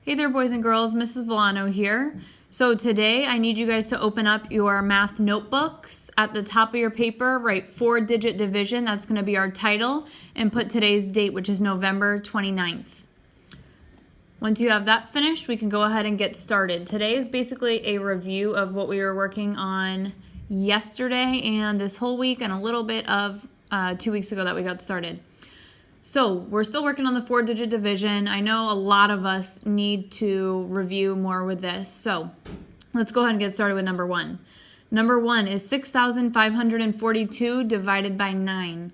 Hey there, boys and girls, Mrs. Villano here. So today I need you guys to open up your math notebooks. At the top of your paper, write 4-digit division, that's going to be our title, and put today's date, which is November 29th. Once you have that finished, we can go ahead and get started. Today is basically a review of what we were working on yesterday and this whole week and a little bit of 2 weeks ago that we got started. So we're still working on the 4-digit division. I know a lot of us need to review more with this. So let's go ahead and get started with number one. Number one is 6,542 divided by 9.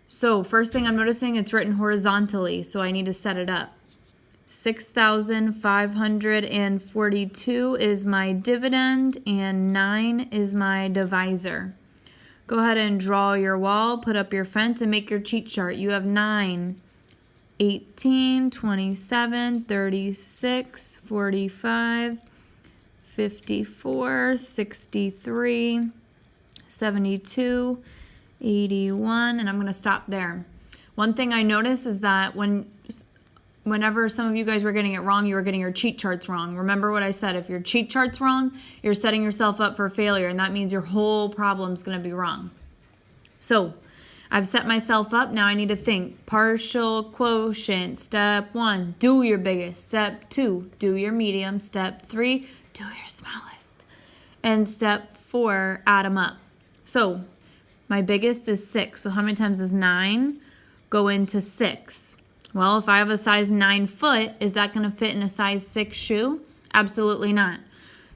So first thing I'm noticing, it's written horizontally, so I need to set it up. 6,542 is my dividend and 9 is my divisor. Go ahead and draw your wall, put up your fence, and make your cheat chart. You have 9, 18, 27, 36, 45, 54, 63, 72, 81, and I'm going to stop there. One thing I noticed is that whenever some of you guys were getting it wrong, you were getting your cheat charts wrong. Remember what I said, if your cheat chart's wrong, you're setting yourself up for failure, and that means your whole problem's going to be wrong. So I've set myself up. Now I need to think. Partial quotient. Step 1, do your biggest. Step 2, do your medium. Step 3, do your smallest. And step 4, add them up. So my biggest is 6. So how many times does 9 go into 6? Well, if I have a size 9 foot, is that going to fit in a size 6 shoe? Absolutely not.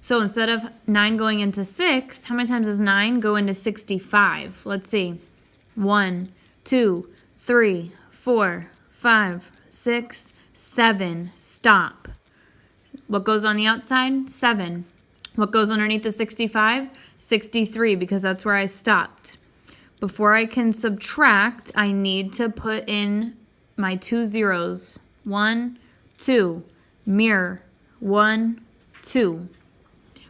So instead of 9 going into 6, how many times does 9 go into 65? Let's see. 1, 2, 3, 4, 5, 6, 7. Stop. What goes on the outside? 7. What goes underneath the 65? 63, because that's where I stopped. Before I can subtract, I need to put in my 2 zeros. 1, 2. Mirror. 1, 2.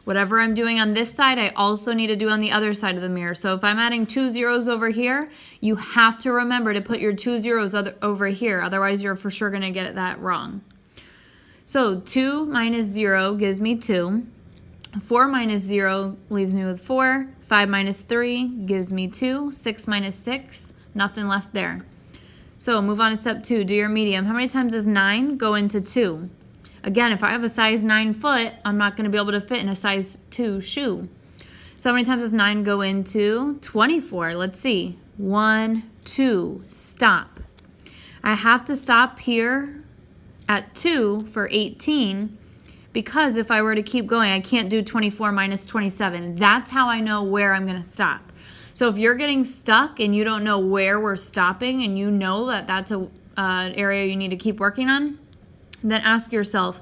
Whatever I'm doing on this side, I also need to do on the other side of the mirror. So if I'm adding 2 zeros over here, you have to remember to put your 2 zeros over here. Otherwise, you're for sure going to get that wrong. So 2 minus 0 gives me 2. 4 minus 0 leaves me with 4. 5 minus 3 gives me 2. 6 minus 6, nothing left there. So move on to step 2, do your medium. How many times does 9 go into 2? Again, if I have a size 9 foot, I'm not going to be able to fit in a size 2 shoe. So how many times does 9 go into 24? Let's see. 1, 2, stop. I have to stop here at 2 for 18 because if I were to keep going, I can't do 24 minus 27. That's how I know where I'm going to stop. So if you're getting stuck and you don't know where we're stopping and you know that that's an area you need to keep working on, then ask yourself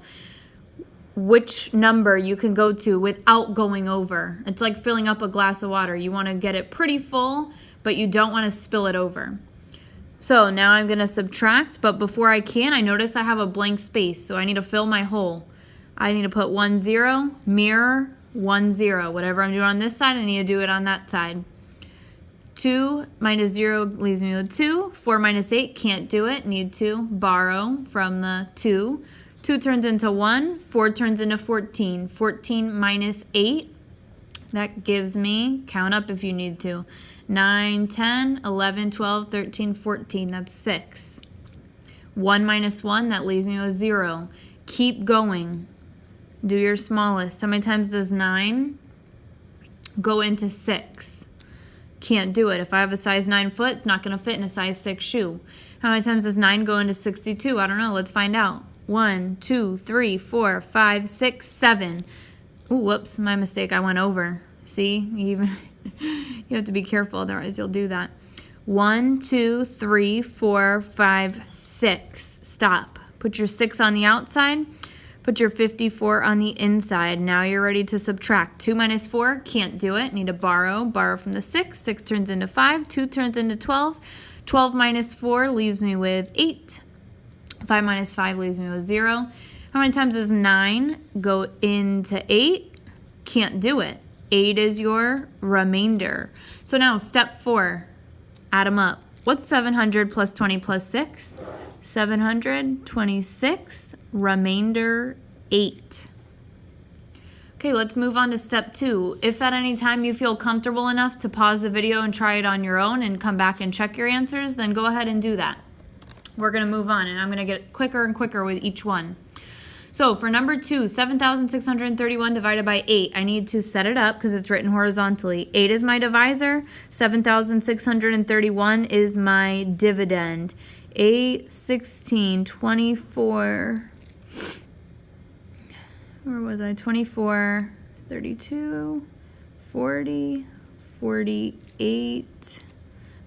which number you can go to without going over. It's like filling up a glass of water. You want to get it pretty full, but you don't want to spill it over. So now I'm going to subtract, but before I can, I notice I have a blank space, so I need to fill my hole. I need to put 1, 0, mirror, 1, 0. Whatever I'm doing on this side, I need to do it on that side. 2 minus 0 leaves me with 2. 4 minus 8, can't do it. Need to borrow from the 2. 2 turns into 1. 4 turns into 14. 14 minus 8, that gives me, count up if you need to, 9, 10, 11, 12, 13, 14. That's 6. 1 minus 1, that leaves me with 0. Keep going. Do your smallest. How many times does 9 go into 6? Can't do it. If I have a size 9 foot, it's not going to fit in a size 6 shoe. How many times does 9 go into 62? I don't know. Let's find out. 1, 2, 3, 4, 5, 6, 7. Ooh, whoops, my mistake. I went over. See? You have to be careful, otherwise you'll do that. 1, 2, 3, 4, 5, 6. Stop. Put your 6 on the outside. Put your 54 on the inside. Now you're ready to subtract. 2 minus 4, can't do it. Need to borrow. Borrow from the 6. 6 turns into 5. 2 turns into 12. 12 minus 4 leaves me with 8. 5 minus 5 leaves me with 0. How many times does 9 go into 8? Can't do it. 8 is your remainder. So now step 4, add them up. What's 700 plus 20 plus 6? 726. Remainder 8. Okay, let's move on to step 2. If at any time you feel comfortable enough to pause the video and try it on your own and come back and check your answers, then go ahead and do that. We're going to move on, and I'm going to get quicker and quicker with each one. So for number 2, 7,631 divided by 8, I need to set it up because it's written horizontally. 8 is my divisor, 7,631 is my dividend. 8, 16, 24, where was I? 24, 32, 40, 48.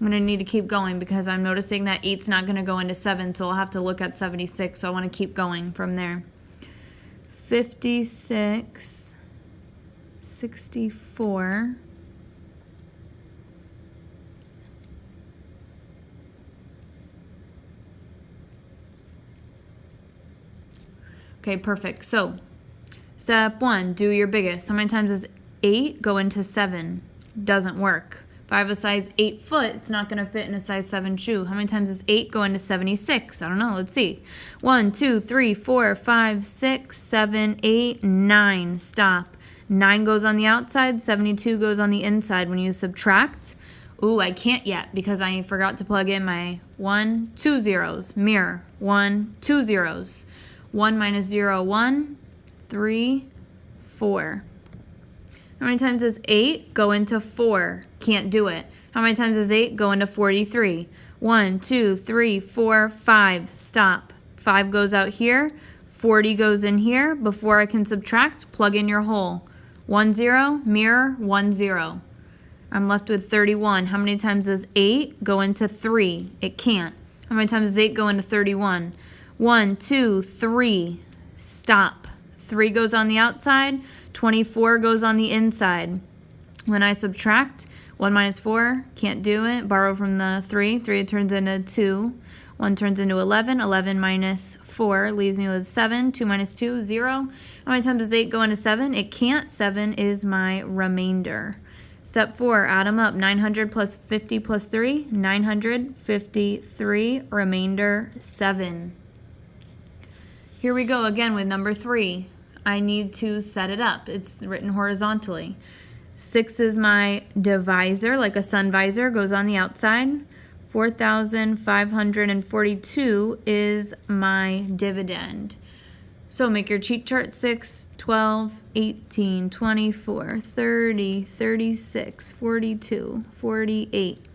I'm going to need to keep going because I'm noticing that 8's not going to go into 7, so I'll have to look at 76, so I want to keep going from there. 56, 64, okay, perfect. So step 1, do your biggest. How many times does 8 go into 7? Doesn't work. If I have a size 8 foot, it's not going to fit in a size 7 shoe. How many times does 8 go into 76? I don't know. Let's see. 1, 2, 3, 4, 5, 6, 7, 8, 9. Stop. 9 goes on the outside. 72 goes on the inside. When you subtract, ooh, I can't yet because I forgot to plug in my 1, 2 zeros. Mirror. 1, 2 zeros. 1 minus 0, 1, 3, 4. How many times does 8 go into 4? Can't do it. How many times does 8 go into 43? 1, 2, 3, 4, 5. Stop. 5 goes out here. 40 goes in here. Before I can subtract, plug in your hole. 1, 0, mirror, 1, 0. I'm left with 31. How many times does 8 go into 3? It can't. How many times does 8 go into 31? 1, 2, 3. Stop. 3 goes on the outside. 24 goes on the inside. When I subtract, 1 minus 4, can't do it. Borrow from the 3. 3 turns into 2. 1 turns into 11. 11 minus 4 leaves me with 7. 2 minus 2, 0. How many times does 8 go into 7? It can't. 7 is my remainder. Step 4, add them up. 900 plus 50 plus 3. 953, remainder 7. Here we go again with number 3. I need to set it up. It's written horizontally. 6 is my divisor, like a sun visor, goes on the outside. 4,542 is my dividend. So make your cheat chart. 6, 12, 18, 24, 30, 36, 42, 48.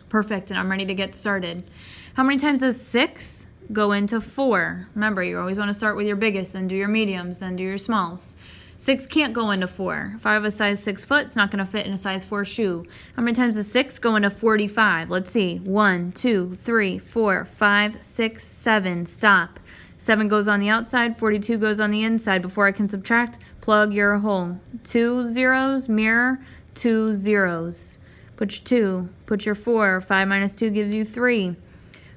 Perfect, and I'm ready to get started. How many times does 6 go into 4? Remember, you always want to start with your biggest, then do your mediums, then do your smalls. 6 can't go into 4. If I have a size 6 foot, it's not going to fit in a size 4 shoe. How many times does 6 go into 45? Let's see. 1, 2, 3, 4, 5, 6, 7. Stop. 7 goes on the outside. 42 goes on the inside. Before I can subtract, plug your hole. 2 zeros, mirror, 2 zeros. Put your 2. Put your 4. 5 minus 2 gives you 3.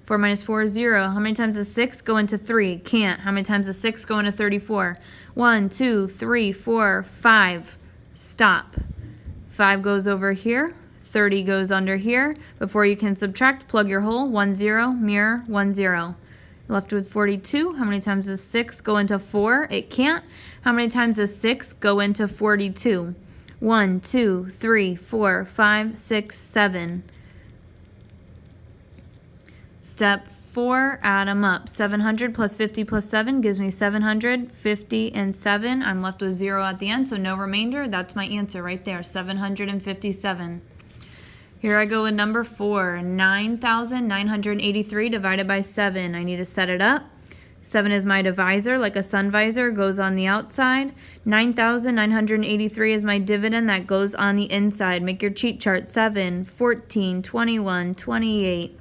4 minus 4 is 0. How many times does 6 go into 3? Can't. How many times does 6 go into 34? 1, 2, 3, 4, 5. Stop. 5 goes over here. 30 goes under here. Before you can subtract, plug your hole. 1, 0, mirror, 1, 0. Left with 42. How many times does 6 go into 4? It can't. How many times does 6 go into 42? 1, 2, 3, 4, 5, 6, 7. Step 4, add them up. 700 plus 50 plus 7 gives me 750 and 7. I'm left with 0 at the end, so no remainder. That's my answer right there, 757. Here I go with number 4, 9,983 divided by 7. I need to set it up. 7 is my divisor, like a sun visor, goes on the outside. 9,983 is my dividend, that goes on the inside. Make your cheat chart. 7, 14, 21, 28.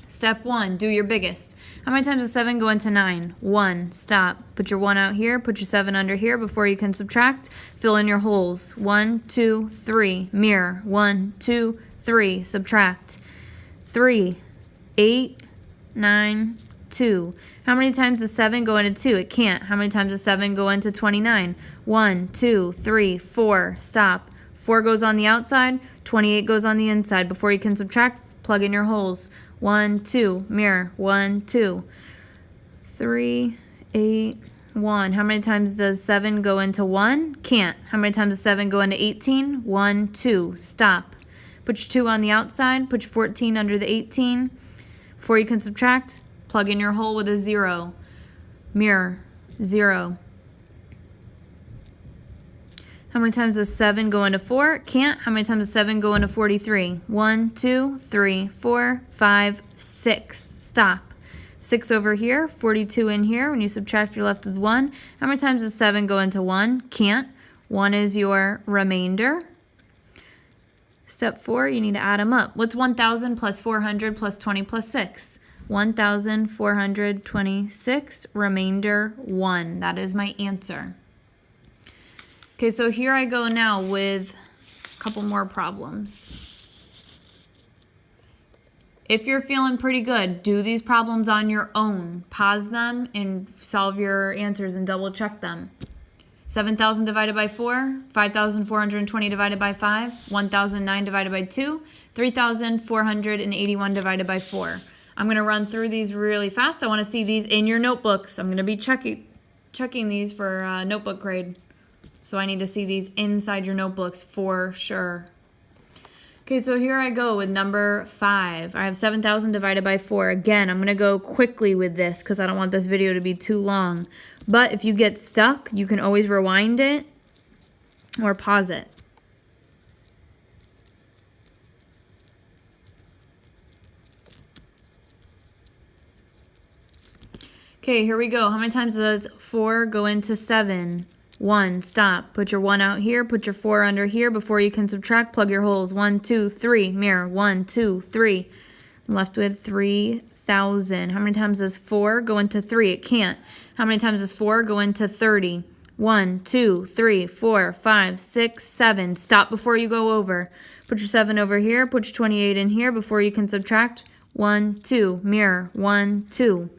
Step 1, do your biggest. How many times does 7 go into 9? 1. Stop. Put your 1 out here. Put your 7 under here. Before you can subtract, fill in your holes. 1, 2, 3. Mirror. 1, 2, 3. Subtract. 3, 8, 9, 2. How many times does 7 go into 2? It can't. How many times does 7 go into 29? 1, 2, 3, 4. Stop. 4 goes on the outside, 28 goes on the inside. Before you can subtract, plug in your holes. 1, 2, mirror, 1, 2, 3, 8, 1. How many times does 7 go into 1? Can't. How many times does 7 go into 18? 1, 2. Stop. Put your 2 on the outside. Put your 14 under the 18. Before you can subtract, plug in your hole with a 0. Mirror, 0. How many times does 7 go into 4? Can't. How many times does 7 go into 43? 1, 2, 3, 4, 5, 6. Stop. 6 over here, 42 in here. When you subtract, you're left with 1. How many times does 7 go into 1? Can't. 1 is your remainder. Step 4, you need to add them up. What's 1,000 plus 400 plus 20 plus 6? 1,426, remainder 1. That is my answer. Okay, so here I go now with a couple more problems. If you're feeling pretty good, do these problems on your own. Pause them and solve your answers and double check them. 7,000 divided by 4, 5,420 divided by 5, 1,009 divided by 2, 3,481 divided by 4. I'm going to run through these really fast. I want to see these in your notebooks. I'm going to be checking these for notebook grade. So I need to see these inside your notebooks for sure. Okay, so here I go with number 5. I have 7,000 divided by 4. Again, I'm going to go quickly with this because I don't want this video to be too long. But if you get stuck, you can always rewind it or pause it. Okay, here we go. How many times does 4 go into 7? 1. Stop. Put your 1 out here. Put your 4 under here. Before you can subtract, plug your holes. 1, 2, 3. Mirror. 1, 2, 3. I'm left with 3,000. How many times does 4 go into 3? It can't. How many times does 4 go into 30? 1, 2, 3, 4, 5, 6, 7. Stop before you go over. Put your 7 over here. Put your 28 in here. Before you can subtract, 1, 2. Mirror. 1, 2.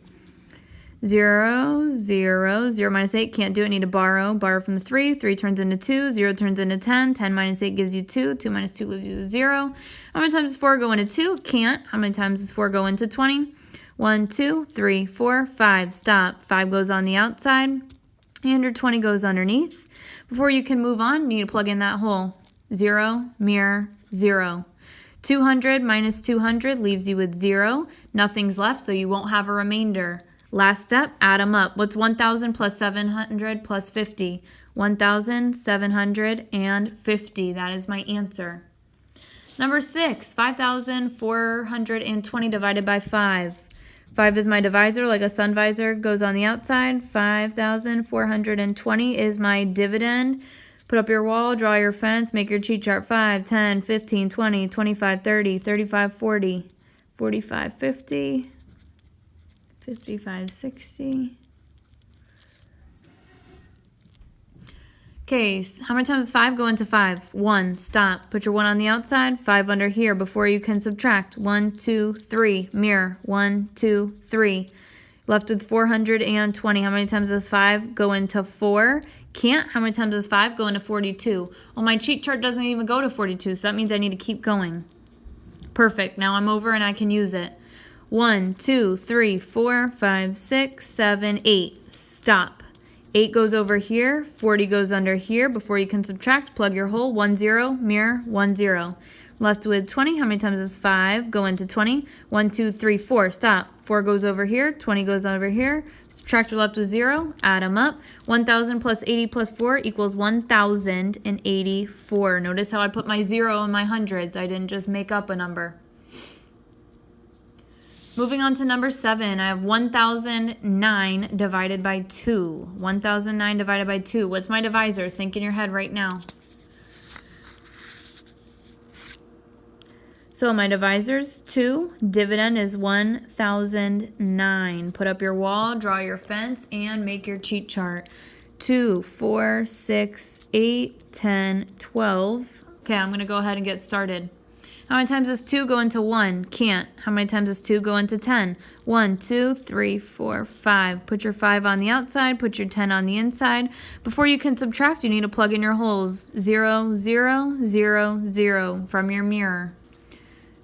0, 0, 0 minus 8, can't do it, need to borrow. Borrow from the 3, 3 turns into 2, 0 turns into 10, 10 minus 8 gives you 2, 2 minus 2 gives you 0. How many times does 4 go into 2? Can't. How many times does 4 go into 20? 1, 2, 3, 4, 5. Stop. 5 goes on the outside, and your 20 goes underneath. Before you can move on, you need to plug in that hole. 0, mirror, 0. 200 minus 200 leaves you with 0. Nothing's left, so you won't have a remainder. Last step, add them up. What's 1,000 plus 700 plus 50? 1,750. That is my answer. Number 6, 5,420 divided by 5. 5 is my divisor, like a sun visor, goes on the outside. 5,420 is my dividend. Put up your wall, draw your fence, make your cheat chart. 5, 10, 15, 20, 25, 30, 35, 40, 45, 50. 55, 60. Okay, so how many times does 5 go into 5? 1. Stop. Put your 1 on the outside, 5 under here before you can subtract. 1, 2, 3. Mirror. 1, 2, 3. Left with 420. How many times does 5 go into 4? Can't. How many times does 5 go into 42? Well, my cheat chart doesn't even go to 42, so that means I need to keep going. Perfect. Now I'm over and I can use it. 1, 2, 3, 4, 5, 6, 7, 8. Stop. 8 goes over here. 40 goes under here. Before you can subtract, plug your hole. 1, 0, mirror, 1, 0. Left with 20. How many times does 5 go into 20? 1, 2, 3, 4. Stop. 4 goes over here. 20 goes over here. Subtract, you're left with 0. Add them up. 1,000 plus 80 plus 4 equals 1,084. Notice how I put my 0 in my hundreds. I didn't just make up a number. Moving on to number 7, I have 1,009 divided by 2. 1,009 divided by 2. What's my divisor? Think in your head right now. So my divisor's 2. Dividend is 1,009. Put up your wall, draw your fence, and make your cheat chart. 2, 4, 6, 8, 10, 12. Okay, I'm going to go ahead and get started. How many times does 2 go into 1? Can't. How many times does 2 go into 10? 1, 2, 3, 4, 5. Put your 5 on the outside, put your 10 on the inside. Before you can subtract, you need to plug in your holes. 0, 0, 0, 0 from your mirror.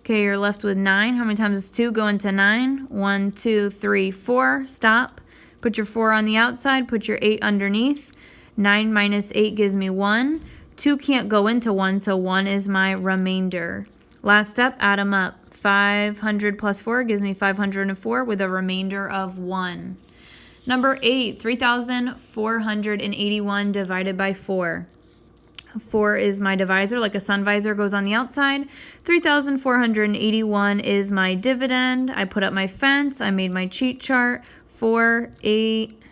Okay, you're left with 9. How many times does 2 go into 9? 1, 2, 3, 4. Stop. Put your 4 on the outside, put your 8 underneath. 9 minus 8 gives me 1. 2 can't go into 1, so 1 is my remainder. Last step, add them up. 500 plus 4 gives me 504 with a remainder of 1. Number 8, 3,481 divided by 4. 4 is my divisor, like a sun visor goes on the outside. 3,481 is my dividend. I put up my fence. I made my cheat chart. 4, 8,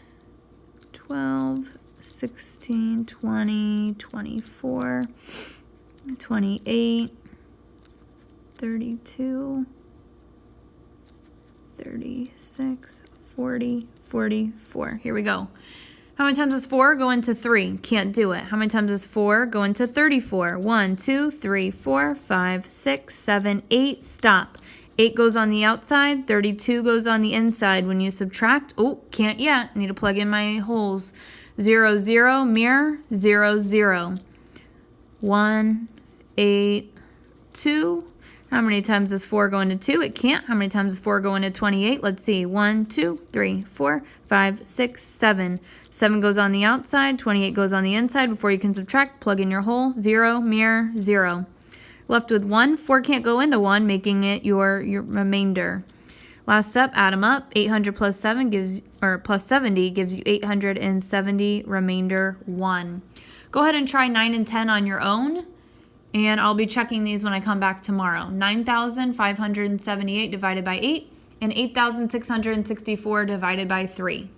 12, 16, 20, 24, 28, 32, 36, 40, 44. Here we go. How many times does 4 go into 3? Can't do it. How many times does 4 go into 34? 1, 2, 3, 4, 5, 6, 7, 8. Stop. 8 goes on the outside. 32 goes on the inside. When you subtract, oh, can't yet. I need to plug in my holes. 0, 0, mirror, 0, 0. 1, 8, 2. How many times does 4 go into 2? It can't. How many times does 4 go into 28? Let's see. 1, 2, 3, 4, 5, 6, 7. 7 goes on the outside. 28 goes on the inside. Before you can subtract, plug in your hole. 0, mirror, 0. Left with 1. 4 can't go into 1, making it your remainder. Last step, add them up. 800 plus 7 gives, or plus 70 gives you 870, remainder 1. Go ahead and try 9 and 10 on your own, and I'll be checking these when I come back tomorrow. 9,578 divided by 8 and 8,664 divided by 3.